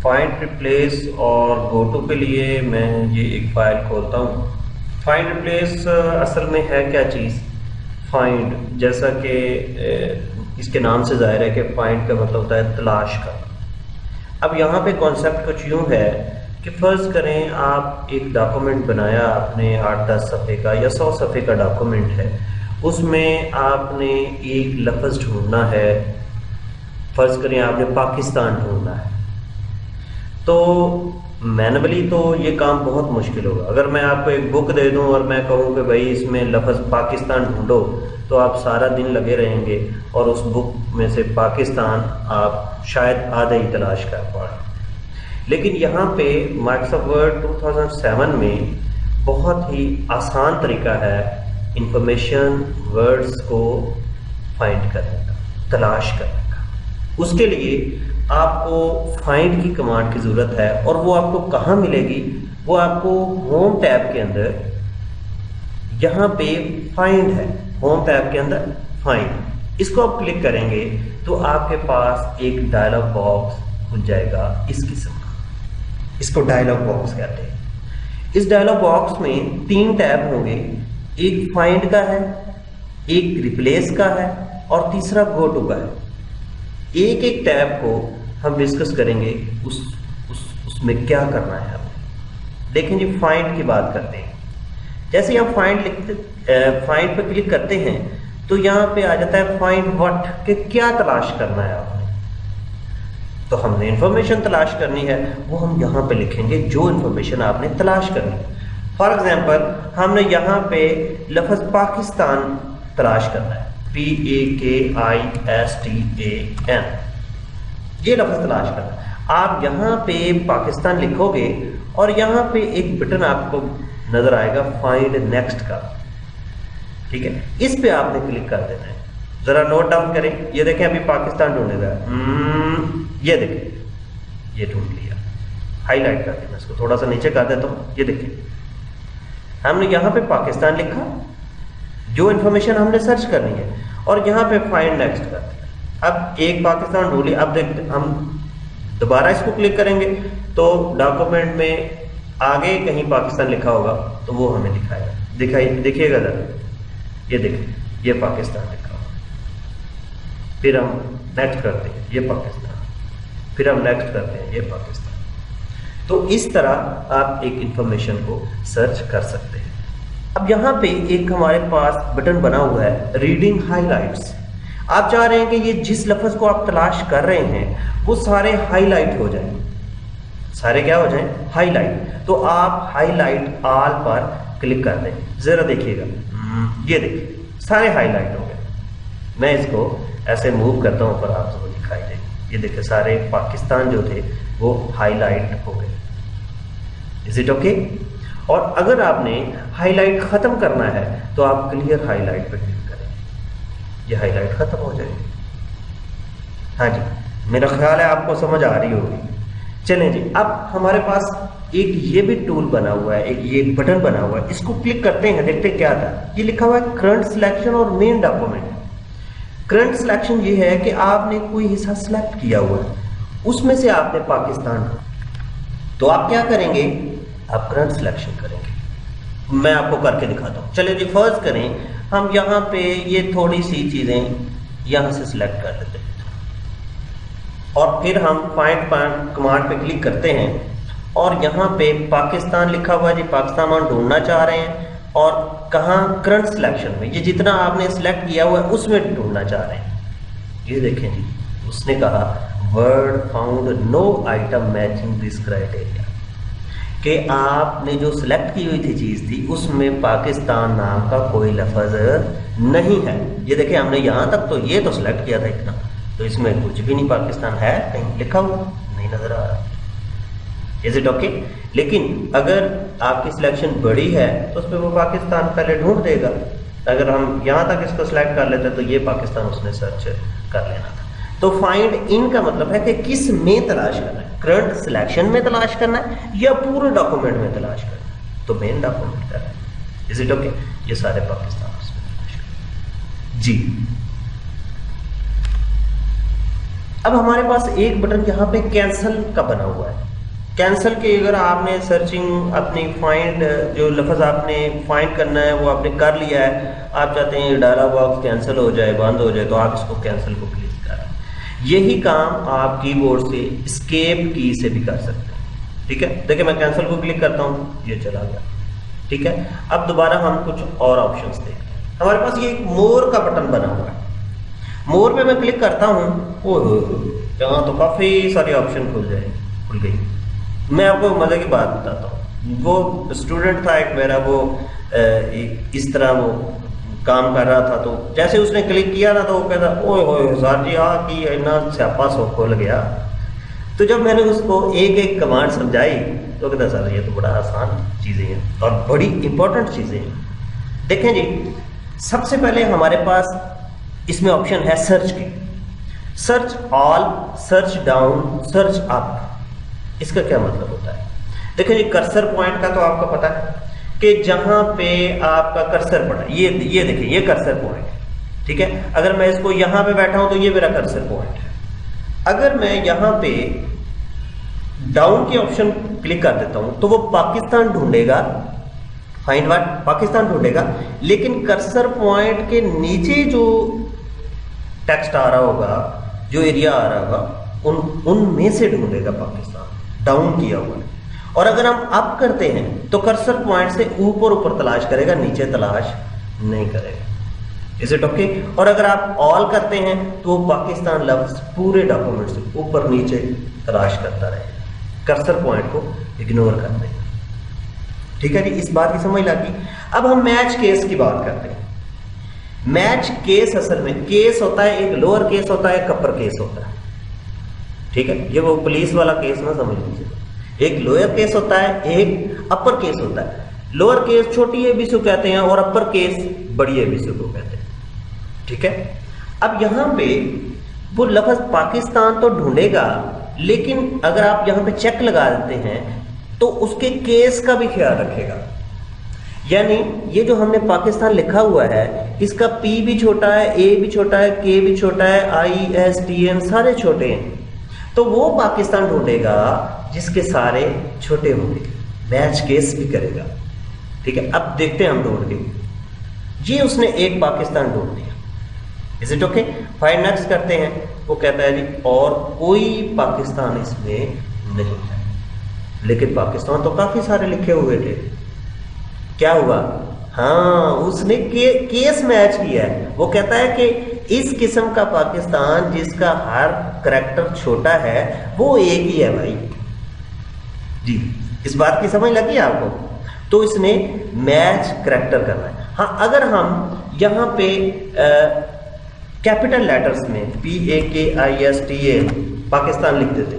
Find replace اور go to کے لیے میں یہ ایک فائل کھولتا ہوں. فائنڈ ریپلیس اصل میں ہے کیا چیز؟ فائنڈ، جیسا کہ اس کے نام سے ظاہر ہے کہ فائنڈ کا مطلب ہوتا ہے تلاش کا. اب یہاں پہ کانسیپٹ کچھ یوں ہے کہ فرض کریں آپ ایک ڈاکومنٹ بنایا آپ نے 8-10 صفحے کا یا 100 صفحے کا ڈاکومنٹ ہے، اس میں آپ نے ایک لفظ ڈھونڈنا ہے. فرض کریں آپ نے پاکستان ڈھونڈنا ہے، تو مینولی تو یہ کام بہت مشکل ہوگا. اگر میں آپ کو ایک بک دے دوں اور میں کہوں کہ بھائی اس میں لفظ پاکستان ڈھونڈو، تو آپ سارا دن لگے رہیں گے اور اس بک میں سے پاکستان آپ شاید آدھا ہی تلاش کر پائیں. لیکن یہاں پہ مائکروسافٹ ورڈ 2007 میں بہت ہی آسان طریقہ ہے انفارمیشن ورڈز کو فائنڈ کرنے کا، تلاش کرنے کا. اس کے لیے آپ کو فائنڈ کی کمانڈ کی ضرورت ہے، اور وہ آپ کو کہاں ملے گی؟ وہ آپ کو ہوم ٹیب کے اندر، یہاں پہ فائنڈ ہے، ہوم ٹیب کے اندر فائنڈ، اس کو آپ کلک کریں گے تو آپ کے پاس ایک ڈائلاگ باکس کھل جائے گا اس قسم کا. اس کو ڈائلاگ باکس کہتے ہیں. اس ڈائلاگ باکس میں 3 ٹیب ہوں گے، ایک فائنڈ کا ہے، ایک ریپلیس کا ہے، اور تیسرا گو ٹو کا ہے. ایک ایک ٹیب کو ہم ڈسکس کریں گے اس میں کیا کرنا ہے ہمیں. دیکھیں جی، فائنڈ کی بات کرتے ہیں. جیسے ہم فائنڈ پہ کلک کرتے ہیں تو یہاں پہ آ جاتا ہے فائنڈ وٹ، کہ کیا تلاش کرنا ہے آپ نے. تو ہم نے انفارمیشن تلاش کرنی ہے، وہ ہم یہاں پہ لکھیں گے جو انفارمیشن آپ نے تلاش کرنی ہے. فار ایگزامپل ہم نے یہاں پہ لفظ پاکستان تلاش کرنا ہے، PAKISTAN، یہ لفظ تلاش کرنا ہے. آپ یہاں پہ پاکستان لکھو گے اور یہاں پہ ایک بٹن آپ کو نظر آئے گا فائنڈ نیکسٹ کا، ٹھیک ہے. اس پہ آپ نے کلک کر دینا ہے. ذرا نوٹ ڈاؤن کریں، یہ دیکھیں ابھی پاکستان ڈھونڈے گا، یہ دیکھیں یہ ڈھونڈ لیا. ہائی لائٹ کر دینا، اس کو تھوڑا سا نیچے کر دیتا ہوں. یہ دیکھیں ہم نے یہاں پہ پاکستان لکھا، جو انفارمیشن ہم نے سرچ کرنی ہے، اور یہاں پہ فائنڈ نیکسٹ کر دیا. اب ایک پاکستان ڈھونڈ لیا. اب دیکھتے ہم دوبارہ اس کو کلک کریں گے تو ڈاکومنٹ میں آگے کہیں پاکستان لکھا ہوگا تو وہ ہمیں دکھائے گا. دیکھیے گا ذرا، یہ دیکھیں یہ پاکستان لکھا ہوگا. پھر ہم نیکسٹ کرتے ہیں، یہ پاکستان. پھر ہم نیکسٹ کرتے ہیں، یہ پاکستان. تو اس طرح آپ ایک انفارمیشن کو سرچ کر سکتے ہیں. اب یہاں پہ ایک ہمارے پاس بٹن بنا ہوا ہے ریڈنگ ہائی لائٹس. آپ چاہ رہے ہیں کہ یہ جس لفظ کو آپ تلاش کر رہے ہیں وہ سارے ہائی لائٹ ہو جائیں. سارے کیا ہو جائیں؟ High light. تو آپ ہائی لائٹ آل پر کلک کر دیں. ذرا دیکھیے گا، یہ دیکھیے سارے ہائی لائٹ ہو گئے. میں اس کو ایسے موو کرتا ہوں پر آپ کو دکھائی دے. یہ دیکھیں سارے پاکستان جو تھے وہ ہائی لائٹ ہو گئے. از اٹ اوکے؟ اور اگر آپ نے ہائی لائٹ ختم کرنا ہے تو آپ کلیئر ہائی لائٹ پہ کلک کریں، یہ ہائی لائٹ ختم ہو جائے گی. ہاں جی، میرا خیال ہے آپ کو سمجھ آ رہی ہوگی. چلیں جی، اب ہمارے پاس ایک یہ بھی ٹول بنا ہوا ہے، ایک یہ بٹن بنا ہوا ہے. اس کو کلک کرتے ہیں، دیکھتے کیا تھا. یہ لکھا ہوا ہے کرنٹ سلیکشن اور مین ڈاکومنٹ. کرنٹ سلیکشن یہ ہے کہ آپ نے کوئی حصہ سلیکٹ کیا ہوا ہے، اس میں سے آپ نے پاکستان، تو آپ کیا کریں گے؟ آپ کرنٹ سلیکشن کریں گے. میں آپ کو کر کے دکھاتا ہوں. چلے جی، فرض کریں ہم یہاں پہ یہ تھوڑی سی چیزیں یہاں سے سلیکٹ کر لیتے ہیں، اور پھر ہم فائنڈ کمانڈ پہ کلک کرتے ہیں، اور یہاں پہ پاکستان لکھا ہوا ہے. جی پاکستان ہم ڈھونڈنا چاہ رہے ہیں، اور کہاں؟ کرنٹ سلیکشن میں. یہ جتنا آپ نے سلیکٹ کیا ہوا ہے اس میں ڈھونڈنا چاہ رہے ہیں. یہ دیکھیں جی، اس نے کہا Word found no item matching this criteria, کہ آپ نے جو سلیکٹ کی ہوئی تھی چیز تھی اس میں پاکستان نام کا کوئی لفظ نہیں ہے. یہ دیکھیں ہم نے یہاں تک تو یہ تو سلیکٹ کیا تھا اتنا، تو اس میں کچھ بھی نہیں پاکستان ہے، کہیں لکھا ہوا نہیں نظر آ رہا. از اٹ اوکے؟ لیکن اگر آپ کی سلیکشن بڑی ہے تو اس پہ وہ پاکستان پہلے ڈھونڈ دے گا. اگر ہم یہاں تک اس کو سلیکٹ کر لیتے تو یہ پاکستان اس نے سرچ کر لینا تھا. تو فائنڈ ان کا مطلب ہے کہ کس میں تلاش کرنا ہے، کرنٹ سلیکشن میں تلاش کرنا ہے یا پورے ڈاکومنٹ میں تلاش کرنا ہے. تو مین ڈاکومنٹ کرنا ہے. از اٹ اوکے؟ یہ سارے پاکستان اس میں تلاش کرنا ہے. جی اب ہمارے پاس ایک بٹن یہاں پہ کینسل کا بنا ہوا ہے. کینسل کے اگر آپ نے سرچنگ اپنی فائنڈ جو لفظ آپ نے فائنڈ کرنا ہے وہ آپ نے کر لیا ہے, آپ چاہتے ہیں ڈائلاگ باکس کینسل ہو جائے, بند ہو جائے, تو آپ اس کو کینسل کو کلک کریں. یہی کام آپ کی بورڈ سے اسکیپ کی سے بھی کر سکتے ہیں. ٹھیک ہے, دیکھیں میں کینسل کو کلک کرتا ہوں, یہ چلا گیا. ٹھیک ہے, اب دوبارہ ہم کچھ اور آپشنس دیکھتے ہیں. ہمارے پاس یہ ایک مور کا بٹن بنا ہوا ہے. مور پہ میں کلک کرتا ہوں, یہاں تو کافی ساری آپشن کھل گئی. میں آپ کو مزے کی بات بتاتا ہوں. وہ اسٹوڈنٹ تھا ایک میرا, وہ اس طرح وہ کام کر رہا تھا, تو جیسے اس نے کلک کیا نا تو وہ کہتا اوئے ہوئے سر جی آ کی اتنا سیاپا سو کھل گیا. تو جب میں نے اس کو ایک ایک کمانڈ سمجھائی تو کہتا سر یہ تو بڑا آسان چیزیں ہیں اور بڑی امپورٹنٹ چیزیں ہیں. دیکھیں جی, سب سے پہلے ہمارے پاس اس میں آپشن ہے سرچ کی. سرچ آل, سرچ ڈاؤن, سرچ اپ. اس کا کیا مطلب ہوتا ہے؟ دیکھیں جی, کرسر پوائنٹ کا تو آپ کو پتا ہے کہ جہاں پہ آپ کا کرسر پڑا, یہ دیکھیں یہ کرسر پوائنٹ ہے. ٹھیک ہے, اگر میں اس کو یہاں پہ بیٹھا ہوں تو یہ میرا کرسر پوائنٹ ہے. اگر میں یہاں پہ ڈاؤن کی آپشن کلک کر دیتا ہوں تو وہ پاکستان ڈھونڈے گا, فائنڈ واٹ پاکستان ڈھونڈے گا, لیکن کرسر پوائنٹ کے نیچے جو ٹیکسٹ آ رہا ہوگا, جو ایریا آ رہا ہوگا, ان میں سے ڈھونڈے گا پاکستان. ڈاؤن کیا ہوا ہے. اور اگر ہم اپ کرتے ہیں تو کرسر پوائنٹ سے اوپر تلاش کرے گا, نیچے تلاش نہیں کرے گا. از اٹ اوکے؟ اور اگر آپ آل کرتے ہیں تو وہ پاکستان لفظ پورے ڈاکومنٹ سے اوپر نیچے تلاش کرتا رہے گا, کرسر پوائنٹ کو اگنور کر دے گا. ٹھیک ہے جی, اس بات کی سمجھ لگی. اب ہم میچ کیس کی بات کرتے ہیں. میچ کیس اصل میں کیس ہوتا ہے, ایک لوور کیس ہوتا ہے, ایک اپر کیس ہوتا ہے. ٹھیک ہے, یہ وہ پولیس والا کیس نہ سمجھ لیجیے. ایک لوئر کیس ہوتا ہے, ایک اپر کیس ہوتا ہے. لوور کیس چھوٹی اے بی سی کہتے ہیں اور اپر کیس بڑی اے بی سی کو کہتے ہیں. ٹھیک ہے, اب یہاں پہ وہ لفظ پاکستان تو ڈھونڈے گا, لیکن اگر آپ یہاں پہ چیک لگا دیتے ہیں تو اس کے کیس کا بھی خیال رکھے گا. یعنی یہ جو ہم نے پاکستان لکھا ہوا ہے, اس کا پی بھی چھوٹا ہے, اے بھی چھوٹا ہے, کے بھی چھوٹا ہے, آئی ایس ٹی این سارے چھوٹے ہیں. تو وہ پاکستان ڈھونڈے گا جس کے سارے چھوٹے ہوں گے, میچ کیس بھی کرے گا. ٹھیک ہے, اب دیکھتے ہیں ہم ڈھونڈ کے. یہ اس نے ایک پاکستان ڈھونڈ دیا. از اٹ اوکے؟ فائنڈ نیکسٹ کرتے ہیں. وہ کہتا ہے جی اور کوئی پاکستان اس میں نہیں ہے, لیکن پاکستان تو کافی سارے لکھے ہوئے تھے. کیا ہوا؟ ہاں, اس نے کیس میچ کیا ہے. وہ کہتا ہے کہ اس قسم کا پاکستان جس کا ہر کریکٹر چھوٹا ہے وہ ایک ہی ہے بھائی. جی, اس بات کی سمجھ لگی آپ کو؟ تو اس نے میچ کریکٹر کرنا ہے. ہاں, اگر ہم یہاں پہ کیپٹل لیٹرز میں PAKISTAN پاکستان لکھ دیتے,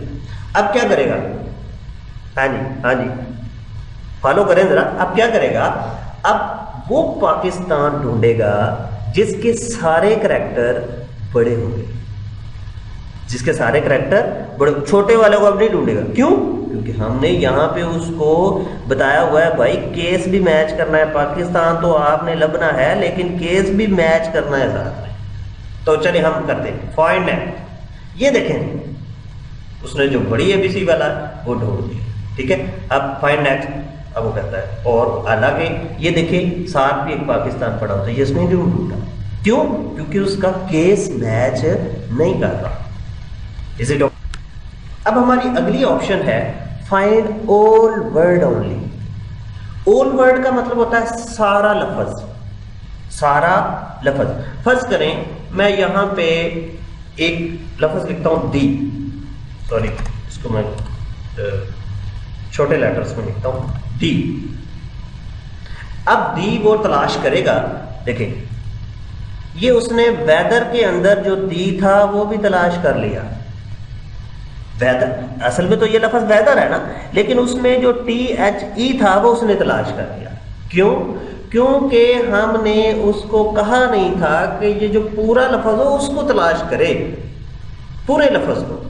اب کیا کرے گا؟ ہاں جی فالو کریں ذرا. اب کیا کرے گا؟ اب وہ پاکستان ڈھونڈے گا جس کے سارے کریکٹر بڑے ہوں گے, جس کے سارے کریکٹر بڑے. چھوٹے والے کو اب نہیں ڈھونڈے گا. کیوں؟ کیونکہ ہم نے یہاں پہ اس کو بتایا ہوا ہے بھائی کیس بھی میچ کرنا ہے, پاکستان تو آپ نے لبنا ہے لیکن کیس بھی میچ کرنا ہے ساتھ میں. تو چلے ہم کرتے ہیں فائنڈ نیکسٹ. یہ دیکھیں اس نے جو بڑی اے بی سی والا وہ ڈھونڈ دیا. ٹھیک ہے, اب فائنڈ نیکسٹ. اب وہ کہتا ہے اور حالانکہ یہ دیکھیں ساتھ بھی ایک پاکستان پڑا ہوتا ہے, یہ اس نے جو ڈھونڈا. کیوں؟ کیونکہ اس کا کیس میچ نہیں کر رہا. اب ہماری اگلی آپشن ہے find all word only. all word کا مطلب ہوتا ہے سارا لفظ. سارا لفظ. فرض کریں میں یہاں پہ ایک لفظ لکھتا ہوں دی, سوری اس کو میں چھوٹے لیٹرز میں لکھتا ہوں دی. اب دی وہ تلاش کرے گا. دیکھیں یہ اس نے ویدر کے اندر جو دی تھا وہ بھی تلاش کر لیا. ویدر اصل میں تو یہ لفظ ویدر ہے نا, لیکن اس میں جو THE تھا وہ اس نے تلاش کر لیا. کیوں؟ کیونکہ ہم نے اس کو کہا نہیں تھا کہ یہ جو پورا لفظ ہو اس کو تلاش کرے, پورے لفظ کو.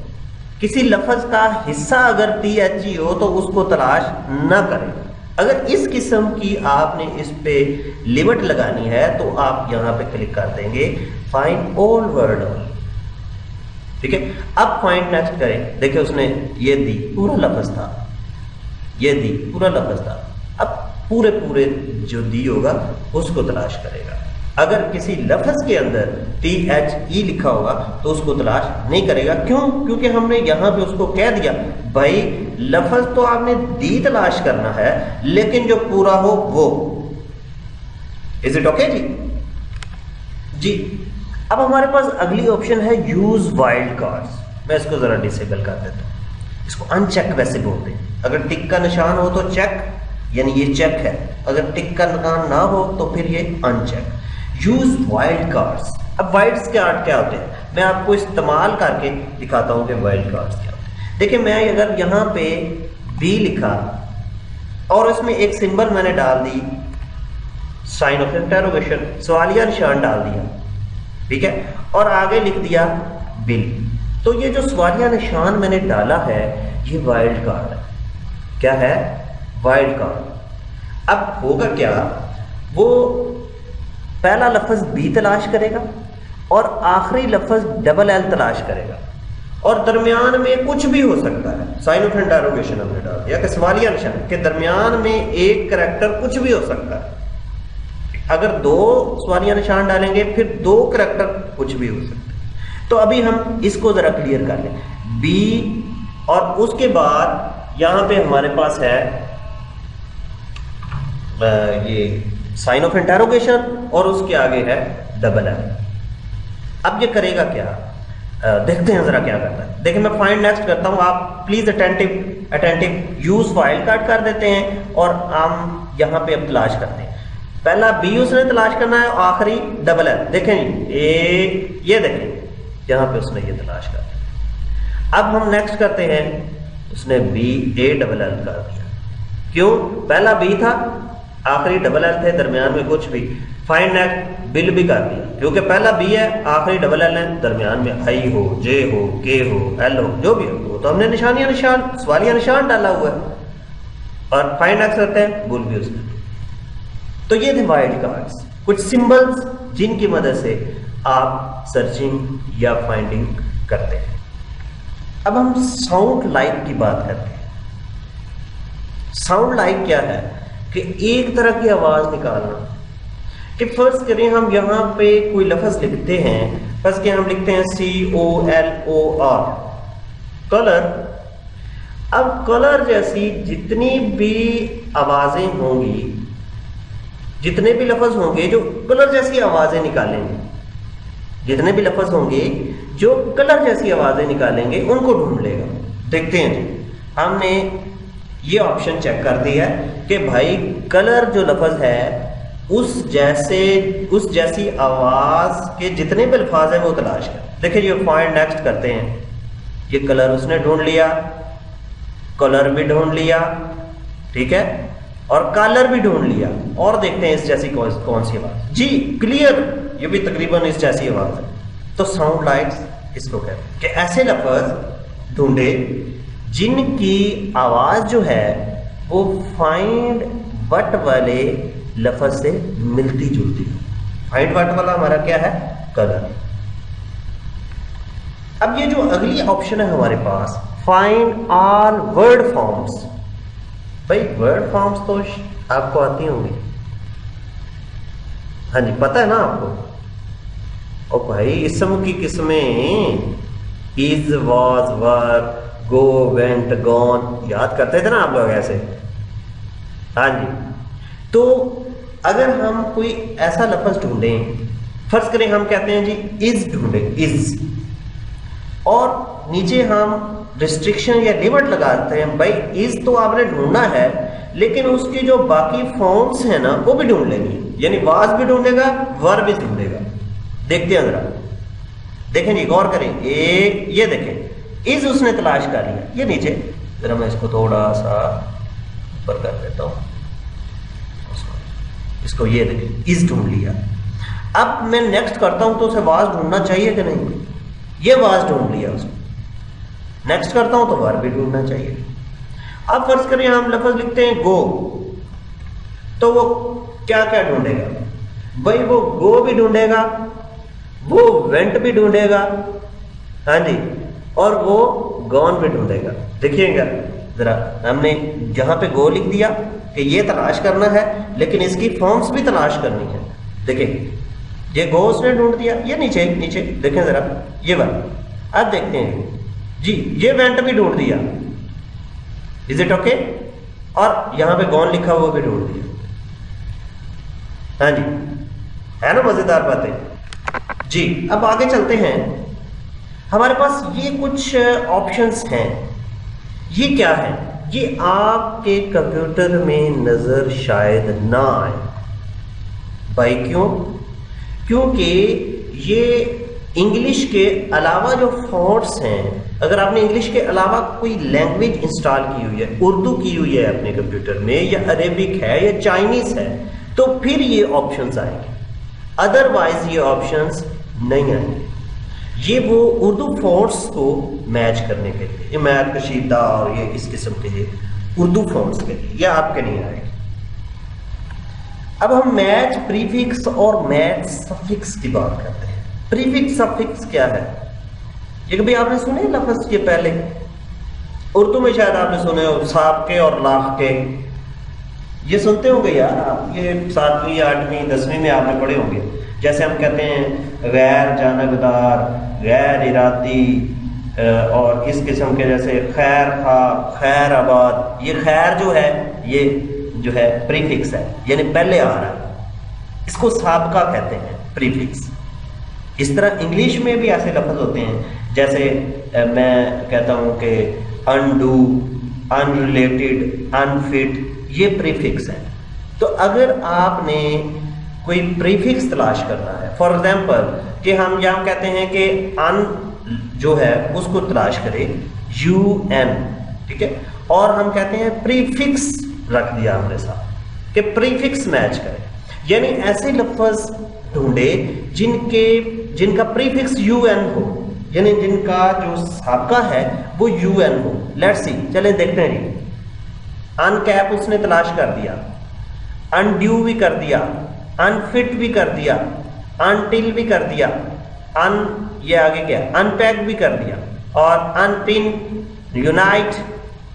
کسی لفظ کا حصہ اگر THE ہو تو اس کو تلاش نہ کرے. اگر اس قسم کی آپ نے اس پہ لیمٹ لگانی ہے تو آپ یہاں پہ کلک کر دیں گے فائنڈ all word only. ٹھیک ہے. اب فائنڈ نیکسٹ کریں. دیکھیں اس نے یہ دی پورا لفظ تھا, یہ دی پورا لفظ تھا. اب پورے جو دی ہوگا اس کو تلاش کرے گا. اگر کسی لفظ کے اندر THE لکھا ہوگا تو اس کو تلاش نہیں کرے گا. کیوں؟ کیونکہ ہم نے یہاں پہ اس کو کہہ دیا بھائی لفظ تو آپ نے دی تلاش کرنا ہے لیکن جو پورا ہو وہ. از اٹ اوکے جی. اب ہمارے پاس اگلی آپشن ہے یوز وائلڈ کارڈز. میں اس کو ذرا ڈسیبل کر دیتا ہوں. اس کو ان چیک ویسے بولتے ہیں. اگر ٹک کا نشان ہو تو چیک, یعنی یہ چیک ہے. اگر ٹک کا نشان نہ ہو تو پھر یہ uncheck. Use wildcards. اب وائلڈز کیا ہوتے ہیں میں آپ کو استعمال کر کے دکھاتا ہوں کہ وائلڈ کارڈز کیا ہوتے ہیں. دیکھیں میں اگر یہاں پہ بی لکھا اور اس میں ایک سمبل میں نے ڈال دی سائن آف انٹروگیشن, سوالیہ نشان ڈال دیا, ٹھیک ہے, اور آگے لکھ دیا بل, تو یہ جو سوالیہ نشان میں نے ڈالا ہے یہ وائلڈ کارڈ ہے. کیا ہے؟ Wildcard. اب ہوگا کیا, وہ پہلا لفظ بی تلاش کرے گا اور آخری لفظ ڈبل ایل تلاش کرے گا, اور درمیان میں کچھ بھی ہو سکتا ہے. سائن آف انٹروگیشن ہم نے ڈال دیا کہ سوالیہ نشان کے درمیان میں ایک کریکٹر کچھ بھی ہو سکتا ہے. اگر دو سوالیہ نشان ڈالیں گے پھر دو کریکٹر کچھ بھی ہو سکتے ہیں. تو ابھی ہم اس کو ذرا کلیئر کر لیں. بی اور اس کے بعد یہاں پہ ہمارے پاس ہے یہ سائن آف انٹروگیشن اور اس کے آگے ہے ڈبل ایل. اب یہ کرے گا کیا, دیکھتے ہیں ذرا کیا کرتا ہے. دیکھیں میں فائنڈ نیکسٹ کرتا ہوں, آپ please attentive use wildcard کر دیتے ہیں اور ہم یہاں پہ اب تلاش کرتے ہیں. پہلا بی اس نے تلاش کرنا ہے, آخری ڈبل ایل. دیکھیں یہ دیکھیں یہاں پہ اس نے یہ تلاش کر دیا. اب ہم نیکسٹ کرتے ہیں, اس نے بی اے ڈبل ایل کر دیا. کیوں؟ پہلا بی تھا, آخری ڈبل ایل تھے, درمیان میں کچھ بھی. فائنڈ نیکسٹ بل بھی کر دیا کیونکہ پہلا بی ہے, آخری ڈبل ایل ہے, درمیان میں آئی ہو, جے ہو, کے ہو, ایل ہو, جو بھی ہو تو ہم نے سوالیہ نشان ڈالا ہوا ہے. اور فائنڈ نیکسٹ کرتے ہیں, بل بھی اس نے. تو یہ تھے وائلڈ کارڈز, کچھ سمبلز جن کی مدد سے آپ سرچنگ یا فائنڈنگ کرتے ہیں. اب ہم ساؤنڈ لائک کی بات کرتے ہیں. ساؤنڈ لائک کیا ہے کہ ایک طرح کی آواز نکالنا. کہ فرض کریں ہم یہاں پہ کوئی لفظ لکھتے ہیں, فرض کہ ہم لکھتے ہیں COLOR, کلر. اب کلر جیسی جتنی بھی آوازیں ہوں گی, جتنے بھی لفظ ہوں گے جو کلر جیسی آوازیں نکالیں گے, جتنے بھی لفظ ہوں گے جو کلر جیسی آوازیں نکالیں گے ان کو ڈھونڈ لے گا. دیکھتے ہیں ہم نے یہ آپشن چیک کر دیا ہے کہ بھائی کلر جو لفظ ہے اس جیسی آواز کے جتنے بھی الفاظ ہیں وہ تلاش کر. دیکھیں یہ فائنڈ نیکسٹ کرتے ہیں, یہ کلر اس نے ڈھونڈ لیا, کلر بھی ڈھونڈ لیا, ٹھیک ہے, اور کالر بھی ڈھونڈ لیا, اور دیکھتے ہیں اس جیسی کون سی آواز. جی کلیئر, یہ بھی تقریباً اس جیسی آواز ہے. تو ساؤنڈ لائکس اس کو کہتے ہیں کہ ایسے لفظ ڈھونڈے جن کی آواز جو ہے وہ فائنڈ بٹ والے لفظ سے ملتی جلتی ہے. فائنڈ بٹ والا ہمارا کیا ہے؟ کلر. اب یہ جو اگلی آپشن ہے ہمارے پاس, فائنڈ آل ورڈ فارمز. بھائی ورڈ فارمز تو آپ کو آتی ہوں گی, ہاں جی پتہ ہے نا آپ کو. اور بھائی اسم کی قسمیں is, was, were, go, went, gone یاد کرتے تھے نا آپ لوگ ایسے, ہاں جی. تو اگر ہم کوئی ایسا لفظ ڈھونڈیں, فرض کریں ہم کہتے ہیں جی از ڈھونڈیں, از, اور نیچے ہم ریسٹرکشن یا لیمٹ لگاتے ہیں بھائی از تو آپ نے ڈھونڈنا ہے لیکن اس کی جو باقی فارمز ہیں نا وہ بھی ڈھونڈ لیں گے, یعنی واز بھی ڈھونڈے گا, ور بھی ڈھونڈے گا. دیکھتے ہیں ذرا, دیکھیں جی غور کریں, یہ دیکھیں از اس نے تلاش کر لیا. یہ نیچے ذرا میں اس کو تھوڑا سا اوپر کر دیتا ہوں, اس کو یہ دیکھیں از ڈھونڈ لیا. اب میں نیکسٹ کرتا ہوں تو اسے واز ڈھونڈنا چاہیے کہ نہیں؟ یہ واز ڈھونڈ لیا اس نے. نیکسٹ کرتا ہوں تو ور بھی ڈھونڈنا چاہیے. اب فرض کریں ہم لفظ لکھتے ہیں گو, تو وہ کیا کیا ڈھونڈے گا؟ بھائی وہ گو بھی ڈھونڈے گا, وہ وینٹ بھی ڈھونڈے گا, ہاں جی، اور وہ گون بھی ڈھونڈے گا. دیکھیے گا ذرا، ہم نے جہاں پہ گو لکھ دیا کہ یہ تلاش کرنا ہے، لیکن اس کی فارمز بھی تلاش کرنی ہے. دیکھیں یہ گو اس نے ڈھونڈ دیا، یہ نیچے نیچے دیکھیں ذرا، یہ بات اب دیکھتے ہیں جی، یہ وینٹ بھی ڈھونڈ دیا. از اٹ اوکے؟ اور یہاں پہ گون لکھا وہ بھی ڈھونڈ دیا. ہاں جی، ہے نا مزیدار باتیں. جی اب آگے چلتے ہیں. ہمارے پاس یہ کچھ آپشنس ہیں. یہ کیا ہے؟ یہ آپ کے کمپیوٹر میں نظر شاید نہ آئے. بھائی کیوں؟ کیونکہ یہ انگلش کے علاوہ جو فونٹس ہیں، اگر آپ نے انگلش کے علاوہ کوئی لینگویج انسٹال کی ہوئی ہے، اردو کی ہوئی ہے اپنے کمپیوٹر میں، یا عربک ہے یا چائنیز ہے، تو پھر یہ آپشنز آئیں گے. ادروائز یہ آپشنز نہیں آئیں گے. یہ وہ اردو فونٹس کو میچ کرنے کے لیے، یہ میت کشیدہ اور یہ اس قسم کے لیے اردو فونٹس کے لیے، یہ آپ کے نہیں آئے گا. اب ہم میچ پریفکس اور میچ سفکس کی بات کرتے ہیں. پریفکس سفکس کیا ہے؟ یہ کبھی آپ نے سنے لفظ یہ پہلے؟ اردو میں شاید آپ نے سنے ہو سابقے اور لاحقے، یہ سنتے ہوں گے یار آپ، یہ 7ویں 8ویں 10ویں میں آپ نے پڑھے ہوں گے. جیسے ہم کہتے ہیں غیر جانبدار، غیر ارادی، اور اس قسم کے جیسے خیر خواہ، خیر آباد. یہ خیر جو ہے یہ جو ہے پریفکس ہے، یعنی پہلے آ رہا ہے، اس کو سابقہ کہتے ہیں، پریفکس. اس طرح انگلش میں بھی ایسے لفظ ہوتے ہیں، جیسے میں کہتا ہوں کہ انڈو، ان ریلیٹڈ، انفٹ، یہ پریفکس ہے. تو اگر آپ نے کوئی پریفکس تلاش کرنا ہے، فار ایگزامپل کہ ہم یہاں کہتے ہیں کہ ان جو ہے اس کو تلاش کرے یو این، ٹھیک ہے، اور ہم کہتے ہیں پریفکس رکھ دیا ہم نے ساتھ کہ پریفکس میچ کرے، یعنی ایسے لفظ ڈھونڈے جن کا پریفکس یو این ہو، یعنی جن کا جو سابقہ ہے وہ یو این ہو. لیٹس سی، چلیں دیکھتے ہیں. جی ان کیپ اس نے تلاش کر دیا، ان ڈیو بھی کر دیا، ان فٹ بھی کر دیا، ان ٹل بھی کر دیا، ان یہ آگے کیا ان پیک بھی کر دیا، اور ان پن، یونائٹ،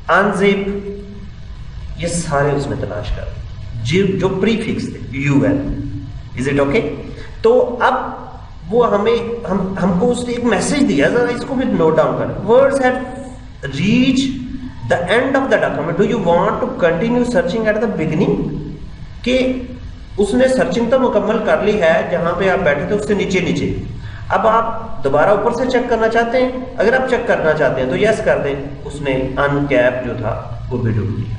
ان زپ، یہ سارے اس میں تلاش کر جو پریفکس تھے U N. Is it okay? تو اب وہ ہم کو اس نے ایک میسج دیا، ذرا اس کو بھی نوٹ ڈاؤن کریں. Words have reach the end of the document, do you want to continue searching at the beginning؟ کہ اس نے سرچنگ تو مکمل کر لی ہے جہاں پہ آپ بیٹھے تھے اس سے نیچے نیچے، اب آپ دوبارہ اوپر سے چیک کرنا چاہتے ہیں؟ اگر آپ چیک کرنا چاہتے ہیں تو یس کر دیں. اس نے ان کیپ جو تھا وہ بھی ڈھونڈ لیا.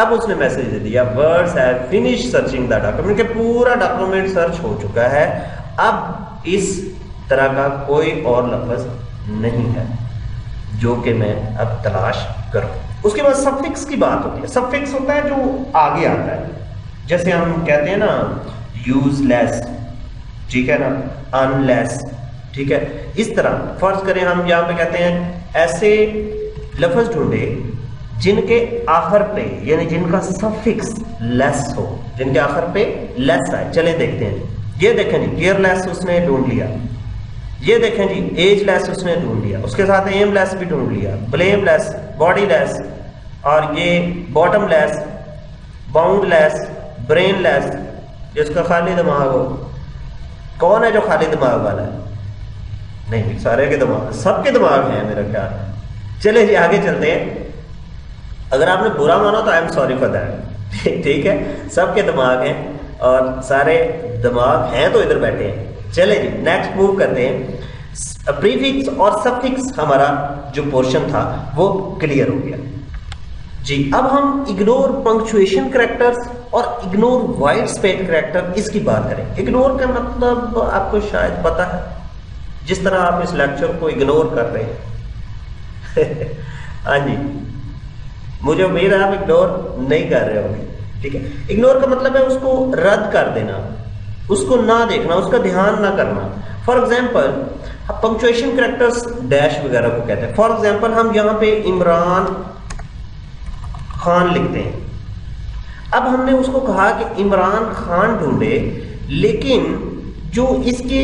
اب اس نے میسج دے دیا words have finished searching the document، کہ پورا ڈاکومنٹ سرچ ہو چکا ہے، اب اس طرح کا کوئی اور لفظ نہیں ہے جو کہ میں اب تلاش کروں. اس کے بعد سفکس کی بات ہوتی ہے. سفکس ہوتا ہے جو آگے آتا ہے، جیسے ہم کہتے ہیں نا یوز لیس، ٹھیک ہے نا، ان لیس، ٹھیک ہے. اس طرح فرض کریں ہم یہاں پہ کہتے ہیں ایسے لفظ ڈھونڈے جن کے آخر پہ، یعنی جن کا سفکس لیس ہو، جن کے آخر پہ لیس آئے. چلیں دیکھتے ہیں. یہ دیکھیں جی، کیئر لیس اس نے ڈھونڈ لیا. یہ دیکھیں جی، ایج لیس اس نے ڈھونڈ لیا. اس کے ساتھ ایم لیس بھی ڈھونڈ لیا، بلیم لیس، باڈی لیس، اور یہ باٹم لیس، باؤنڈ لیس، برین لیس، جس کا خالی دماغ ہو. کون ہے جو خالی دماغ والا ہے؟ نہیں، سارے کے دماغ، سب کے دماغ ہیں میرا خیال. چلے جی آگے چلتے ہیں. اگر آپ نے برا مانا تو I am sorry for that, ٹھیک ہے. سب کے دماغ ہیں اور سارے دماغ ہیں تو ادھر بیٹھے ہیں. چلے جی نیکسٹ موو کرتے ہیں. پریفکس اور سفکس ہمارا جو پورشن تھا وہ کلیئر ہو گیا. جی اب ہم اگنور پنکچویشن کریکٹرز اور اگنور وائٹ اسپیس کریکٹر، اس کی بات کریں. اگنور کا مطلب آپ کو شاید پتا ہے، جس طرح آپ اس لیکچر کو اگنور کر رہے ہیں. ہاں جی، مجھے امید ہے آپ اگنور نہیں کر رہے ہوں گے، ٹھیک ہے. اگنور کا مطلب ہے اس کو رد کر دینا، اس کو نہ دیکھنا، اس کا دھیان نہ کرنا. For example punctuation characters dash وغیرہ کو کہتے ہیں. فار ایگزامپل ہم یہاں پہ عمران خان لکھتے ہیں. اب ہم نے اس کو کہا کہ عمران خان ڈھونڈے، لیکن جو اس کے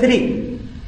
3,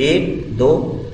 1, 2,